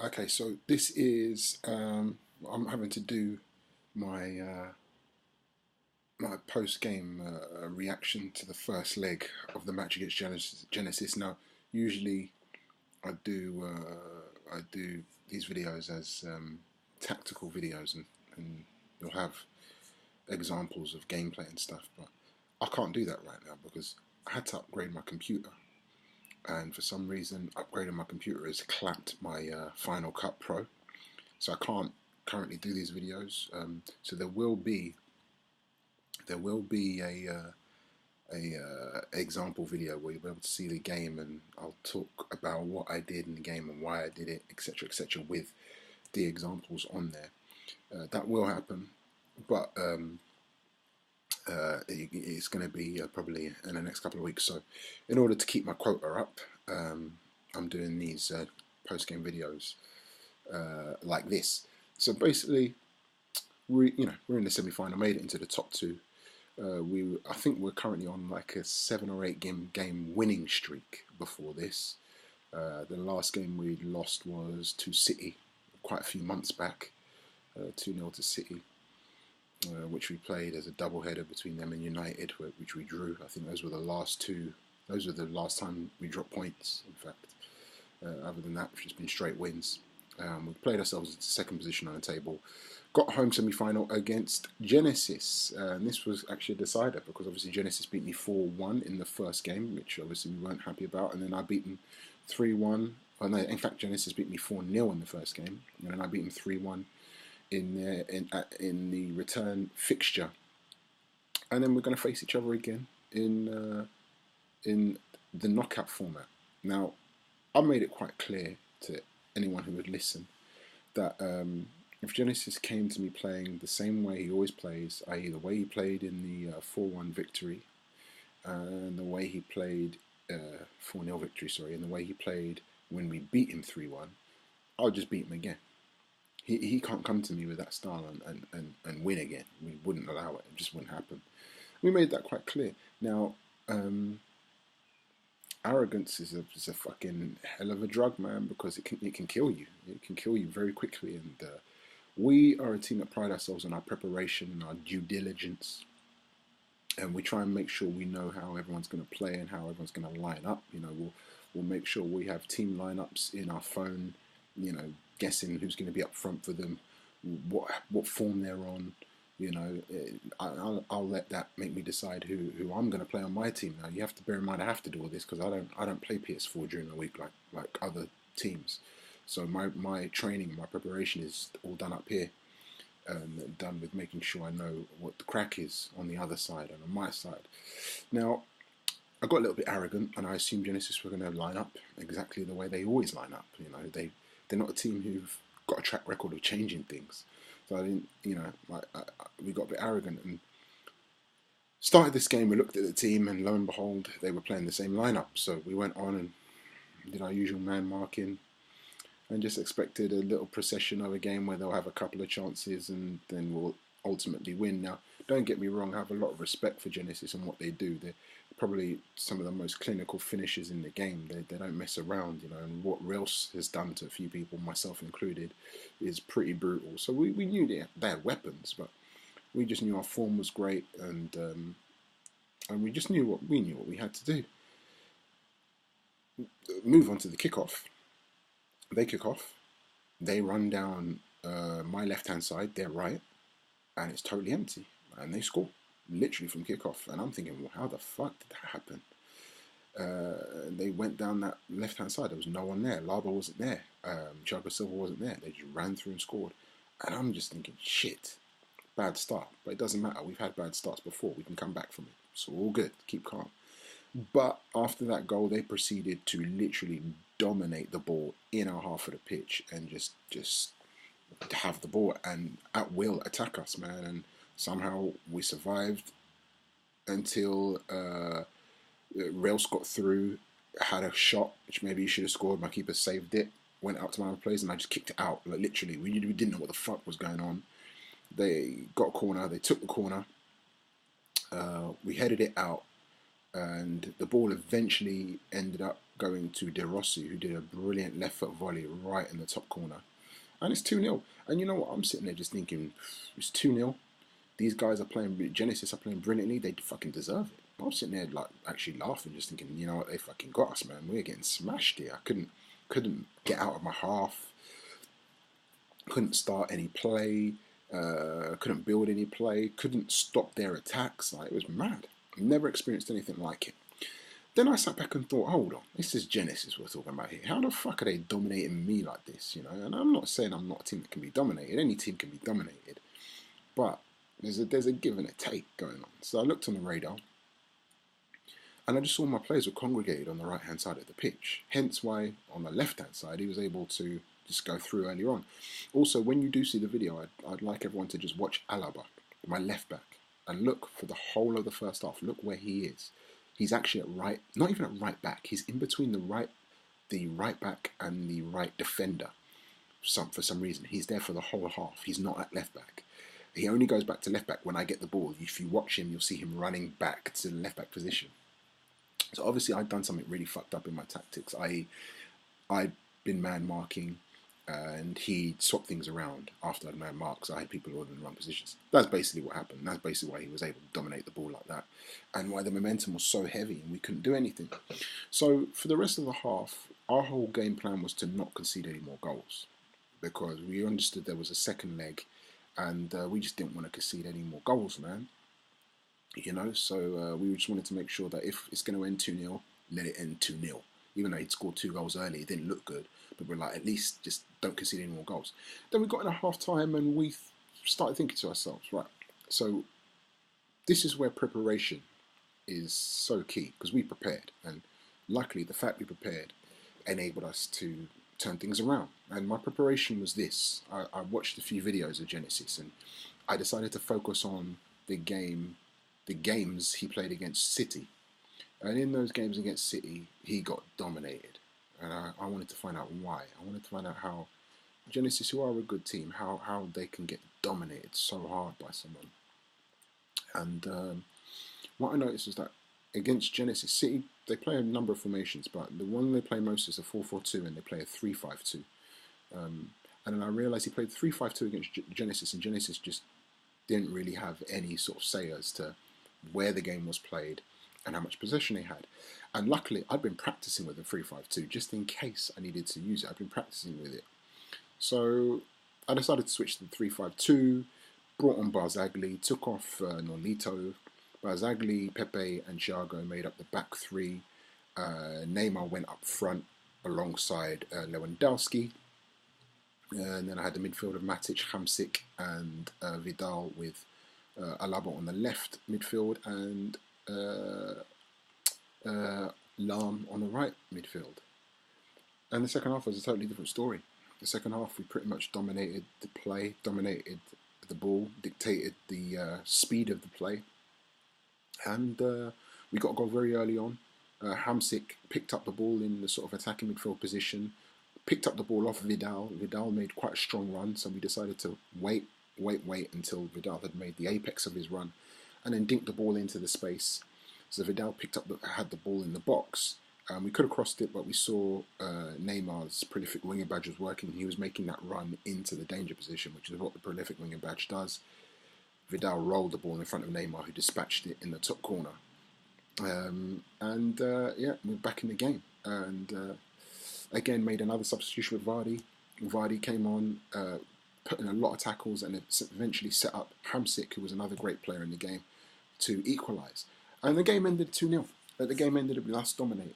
Okay, so this is I'm having to do my my post game reaction to the first leg of the match against Genesis. Now, usually I do these videos as tactical videos, and you'll have examples of gameplay and stuff, but I can't do that right now because I had to upgrade my computer, and for some reason, upgrading my computer has clapped my Final Cut Pro. So I can't currently do these videos. So there will be a example video where you'll be able to see the game, and I'll talk about what I did in the game and why I did it, etc., with the examples on there. That will happen, but it's going to be probably in the next couple of weeks. So, in order to keep my quota up, I'm doing these post-game videos like this. So basically, we're in the semi-final, made it into the top two. I think we're currently on like a 7 or 8 game winning streak before this. The last game we lost was to City quite a few months back, 2-0 to City, which we played as a double header between them and United, which we drew. I think those were the last two. Those were the last time we dropped points. In fact, other than that, it's just been straight wins. We played ourselves into second position on the table. Got home semi-final against Genesis. And this was actually a decider because obviously Genesis beat me 4-1 in the first game, which obviously we weren't happy about. And then I beat them 3-1. Oh, no, in fact, Genesis beat me 4-0 in the first game. And then I beat them 3-1 in the return fixture. And then we're going to face each other again in the knockout format. Now, I made it quite clear to anyone who would listen that if Genesis came to me playing the same way he always plays, i.e. the way he played in the 4-1 victory, and the way he played 4-0 victory, sorry, and the way he played when we beat him 3-1, I'll just beat him again. He can't come to me with that style and win again. We wouldn't allow it. It just wouldn't happen. We made that quite clear. Now, arrogance is a fucking hell of a drug, man, because it can kill you. It can kill you very quickly. And we are a team that pride ourselves on our preparation and our due diligence, and we try and make sure we know how everyone's going to play and how everyone's going to line up. We'll make sure we have team lineups in our phone. Guessing who's going to be up front for them, what form they're on. I'll let that make me decide who I'm going to play on my team. Now you have to bear in mind I have to do all this because I don't play PS4 during the week like other teams. So my training, my preparation is all done up here, and done with making sure I know what the crack is on the other side and on my side. Now I got a little bit arrogant and I assumed Genesis were going to line up exactly the way they always line up. They're not a team who've got a track record of changing things. So I didn't, we got a bit arrogant and started this game. We looked at the team, and lo and behold, they were playing the same lineup. So we went on and did our usual man marking, and just expected a little procession of a game where they'll have a couple of chances and then we'll ultimately win. Now, don't get me wrong, I have a lot of respect for Genesis and what they do. They're probably some of the most clinical finishers in the game. They don't mess around, and what Reels has done to a few people, myself included, is pretty brutal. So we knew they had weapons, but we just knew our form was great, and we just knew what we had to do. Move on to the kickoff. They kick off. They run down my left-hand side, their right, and it's totally empty. And they score, literally from kickoff. And I'm thinking, well, how the fuck did that happen? They went down that left-hand side. There was no one there. Laba wasn't there. Thiago Silva wasn't there. They just ran through and scored. And I'm just thinking, shit, bad start. But it doesn't matter. We've had bad starts before. We can come back from it. So all good. Keep calm. But after that goal, they proceeded to literally dominate the ball in our half of the pitch and just have the ball and at will attack us, man. And somehow we survived until Rails got through, had a shot which maybe he should have scored. My keeper saved it, went out to my place, and I just kicked it out. Like literally, we didn't know what the fuck was going on. They got a corner. They took the corner. We headed it out. and the ball eventually ended up going to De Rossi, who did a brilliant left foot volley right in the top corner. And it's 2-0. And you know what? I'm sitting there just thinking, it's 2-0. These guys are playing, Genesis are playing brilliantly. They fucking deserve it. I'm sitting there like actually laughing, just thinking, you know what? They fucking got us, man. We're getting smashed here. I couldn't get out of my half. Couldn't start any play. Couldn't build any play. Couldn't stop their attacks. Like, it was mad. Never experienced anything like it. Then I sat back and thought, hold on, this is Genesis we're talking about here. How the fuck are they dominating me like this, you know? And I'm not saying I'm not a team that can be dominated. Any team can be dominated. But there's a give and a take going on. So I looked on the radar, and I just saw my players were congregated on the right-hand side of the pitch. Hence why on the left-hand side, he was able to just go through earlier on. Also, when you do see the video, I'd like everyone to just watch Alaba, my left back, and look for the whole of the first half. Look where he is. He's actually at right, not even at right back. He's in between the right back and the right defender. For some reason, he's there for the whole half. He's not at left back. He only goes back to left back when I get the ball. If you watch him, you'll see him running back to the left back position. So obviously, I'd done something really fucked up in my tactics. I'd been man marking, and he swapped things around after I'd man marked. So I had people who were in the wrong positions. That's basically what happened. That's basically why he was able to dominate the ball like that, and why the momentum was so heavy and we couldn't do anything. So for the rest of the half, our whole game plan was to not concede any more goals, because we understood there was a second leg, and we just didn't want to concede any more goals, man. You know, so we just wanted to make sure that if it's going to end 2-0, let it end 2-0. Even though he'd scored 2 goals early, it didn't look good. But we're like, at least just don't concede any more goals. Then we got in a half time and we started thinking to ourselves, right, so this is where preparation is so key, because we prepared. And luckily, the fact we prepared enabled us to turn things around. And my preparation was this. I watched a few videos of Genesis, and I decided to focus on the games he played against City. And in those games against City, he got dominated. And I wanted to find out why. I wanted to find out how Genesis, who are a good team, how they can get dominated so hard by someone. And what I noticed was that against Genesis, City, they play a number of formations, but the one they play most is a 4-4-2, and they play a 3-5-2. And then I realised he played 3-5-2 against Genesis, and Genesis just didn't really have any sort of say as to where the game was played and how much possession they had. And luckily, I'd been practicing with the 3-5-2 just in case I needed to use it. I'd been practicing with it. So I decided to switch to the 3-5-2, brought on Barzagli, took off Nolito. Barzagli, Pepe and Thiago made up the back three. Neymar went up front alongside Lewandowski. And then I had the midfield of Matic, Hamsik and Vidal, with Alaba on the left midfield and Lam on the right midfield. And the second half was a totally different story. The second half, we pretty much dominated the play, dominated the ball, dictated the speed of the play. And we got a goal very early on. Hamsik picked up the ball in the sort of attacking midfield position, picked up the ball off Vidal. Vidal made quite a strong run, so we decided to wait until Vidal had made the apex of his run, and then dinked the ball into the space. So Vidal had the ball in the box. We could have crossed it, but we saw Neymar's prolific winger badge was working. He was making that run into the danger position, which is what the prolific winger badge does. Vidal rolled the ball in front of Neymar, who dispatched it in the top corner. Yeah, we're back in the game. And again, made another substitution with Vardy. Vardy came on, put in a lot of tackles, and eventually set up Hamsik, who was another great player in the game, to equalise. And the game ended 2-0. The game ended with us dominating.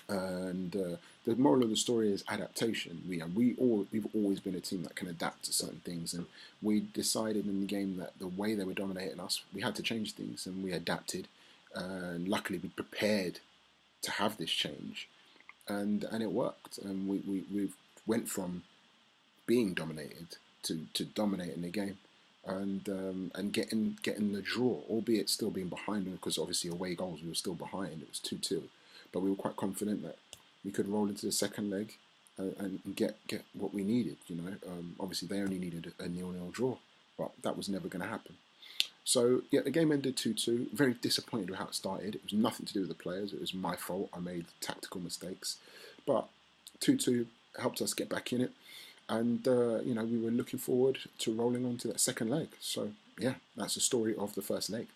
And the moral of the story is adaptation. We've always been a team that can adapt to certain things, and we decided in the game that the way they were dominating us, we had to change things, and we adapted. And luckily, we prepared to have this change, and it worked. And we went from being dominated to dominating the game, and getting the draw, albeit still being behind them, because obviously away goals we were still behind. It was 2-2, but we were quite confident that we could roll into the second leg and get what we needed. Obviously they only needed a 0-0 draw, but that was never going to happen. So yeah, the game ended 2-2. Very disappointed with how it started. It was nothing to do with the players. It was my fault. I made tactical mistakes, but 2-2 helped us get back in it, and we were looking forward to rolling on to that second leg. So yeah, that's the story of the first leg.